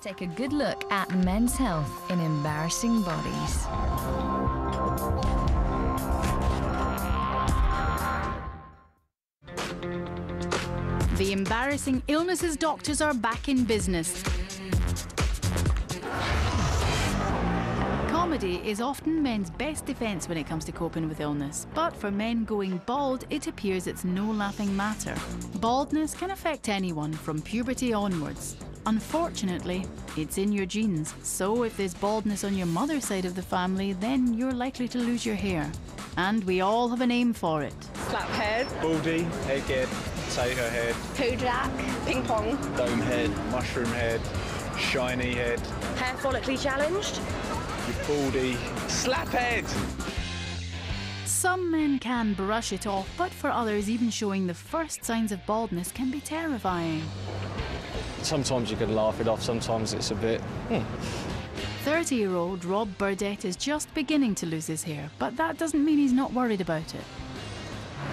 take a good look at men's health in embarrassing bodies. The embarrassing illnesses doctors are back in business. Comedy is often men's best defence when it comes to coping with illness, but for men going bald, it appears it's no laughing matter. Baldness can affect anyone from puberty onwards. Unfortunately, it's in your genes, so if there's baldness on your mother's side of the family, then you're likely to lose your hair. And we all have a name for it. Slap head. Baldy, egghead, potato head. Kojak. Ping pong. Dome head, mushroom head, shiny head. Hair follically challenged. Baldy, slap head. Some men can brush it off, but for others, even showing the first signs of baldness can be terrifying. Sometimes you can laugh it off, sometimes it's a bit... 30-year-old Rob Burdett is just beginning to lose his hair, but that doesn't mean he's not worried about it.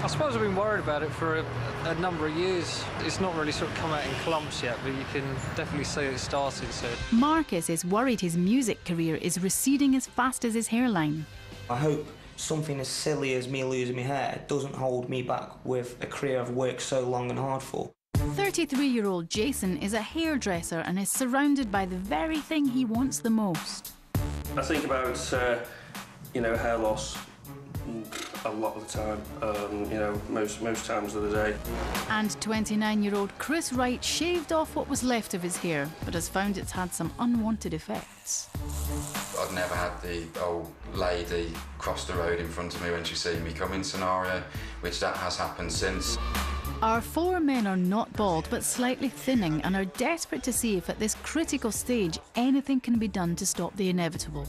I suppose I've been worried about it for a number of years. It's not really sort of come out in clumps yet, but you can definitely see it started. So. Marcus is worried his music career is receding as fast as his hairline. I hope something as silly as me losing my hair doesn't hold me back with a career I've worked so long and hard for. 33-year-old Jason is a hairdresser and is surrounded by the very thing he wants the most. I think about, hair loss a lot of the time, most times of the day. And 29-year-old Chris Wright shaved off what was left of his hair, but has found it's had some unwanted effects. I've never had the old lady cross the road in front of me when she's seen me coming scenario, which that has happened since. Our four men are not bald, but slightly thinning, and are desperate to see if at this critical stage anything can be done to stop the inevitable.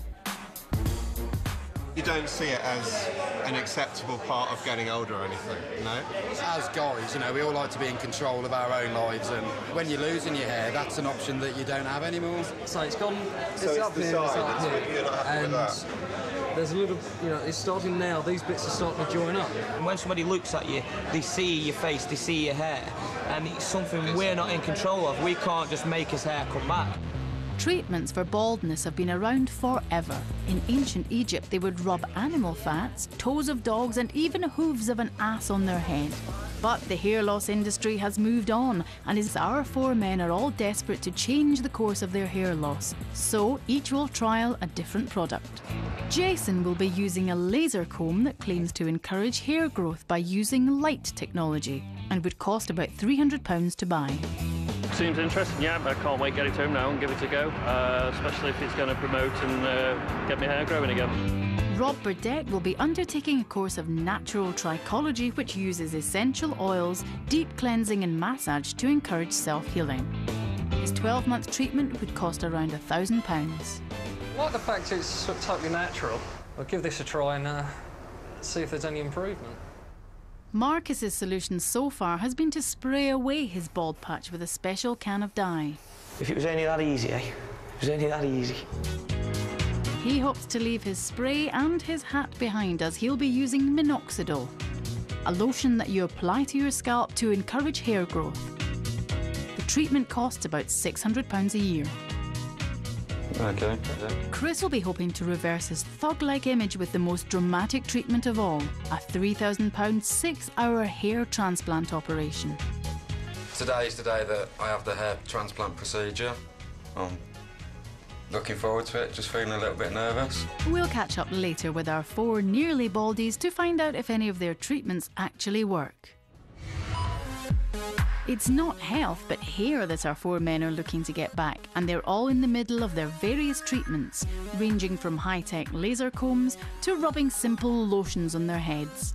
You don't see it as an acceptable part of getting older or anything, no? As guys, we all like to be in control of our own lives, and when you're losing your hair, that's an option that you don't have anymore. So it's gone, So it's up the here, side, it's up here, you're not happy with that. There's a little, it's starting now, these bits are starting to join up. And when somebody looks at you, they see your face, they see your hair, and it's something we're not in control of. We can't just make his hair come back. Treatments for baldness have been around forever. In ancient Egypt, they would rub animal fats, toes of dogs, and even hooves of an ass on their head. But the hair loss industry has moved on, and as our four men are all desperate to change the course of their hair loss, so each will trial a different product. Jason will be using a laser comb that claims to encourage hair growth by using light technology, and would cost about £300 to buy. Seems interesting, yeah. I can't wait to get it home now and give it a go, especially if it's going to promote and get my hair growing again. Rob Burdett will be undertaking a course of natural trichology, which uses essential oils, deep cleansing and massage to encourage self-healing. His 12-month treatment would cost around £1,000. I like the fact it's sort of totally natural. I'll give this a try and see if there's any improvement. Marcus's solution so far has been to spray away his bald patch with a special can of dye. If it was only that easy, eh? If it was only that easy. He hopes to leave his spray and his hat behind, as he'll be using minoxidil, a lotion that you apply to your scalp to encourage hair growth. The treatment costs about £600 a year. Okay. Chris will be hoping to reverse his thug-like image with the most dramatic treatment of all, a £3,000 6-hour hair transplant operation. Today is the day that I have the hair transplant procedure. I'm looking forward to it, just feeling a little bit nervous. We'll catch up later with our four nearly baldies to find out if any of their treatments actually work. It's not health, but hair that our four men are looking to get back, and they're all in the middle of their various treatments, ranging from high-tech laser combs to rubbing simple lotions on their heads.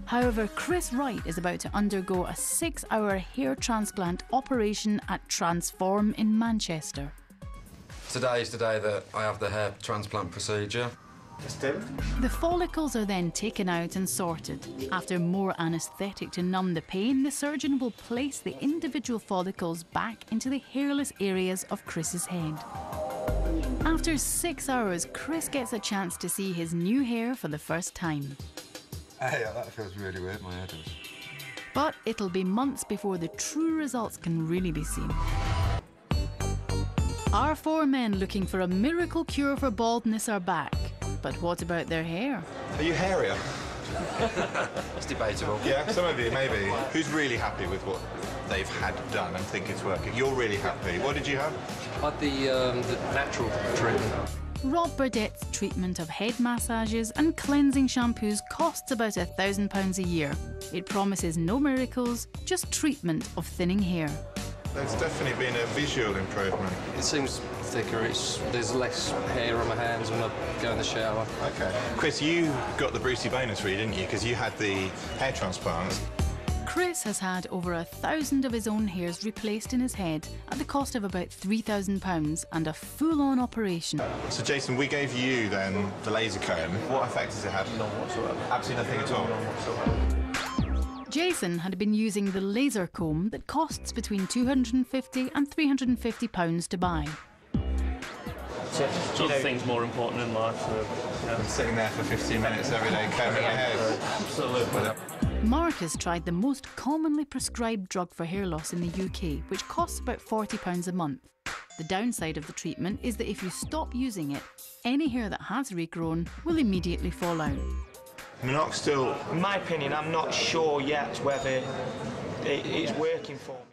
However, Chris Wright is about to undergo a 6-hour hair transplant operation at Transform in Manchester. Today is the day that I have the hair transplant procedure. The follicles are then taken out and sorted. After more anaesthetic to numb the pain, the surgeon will place the individual follicles back into the hairless areas of Chris's head. After 6 hours, Chris gets a chance to see his new hair for the first time. Hey, that feels really weird, my head is. But it'll be months before the true results can really be seen. Our four men looking for a miracle cure for baldness are back. But what about their hair? Are you hairier? It's debatable. Yeah, some of you, maybe. Who's really happy with what they've had done and think it's working? You're really happy. What did you have? I had the natural treatment. Rob Burdett's treatment of head massages and cleansing shampoos costs about £1,000 a year. It promises no miracles, just treatment of thinning hair. There's definitely been a visual improvement. It seems thicker. There's less hair on my hands when I go in the shower. OK. Chris, you got the Brucey Boehner tree, didn't you? Because you had the hair transplants. Chris has had over 1,000 of his own hairs replaced in his head at the cost of about £3,000 and a full-on operation. So, Jason, we gave you, then, the laser comb. What effect has it had? None whatsoever. Absolutely nothing at all? None whatsoever. Jason had been using the laser comb that costs between £250 and £350 to buy. So, other things more important in life. I'm sitting there for 15 minutes every day combing your hair. Absolutely. Mark has tried the most commonly prescribed drug for hair loss in the UK, which costs about £40 a month. The downside of the treatment is that if you stop using it, any hair that has regrown will immediately fall out. In my opinion, I'm not sure yet whether it's working for me.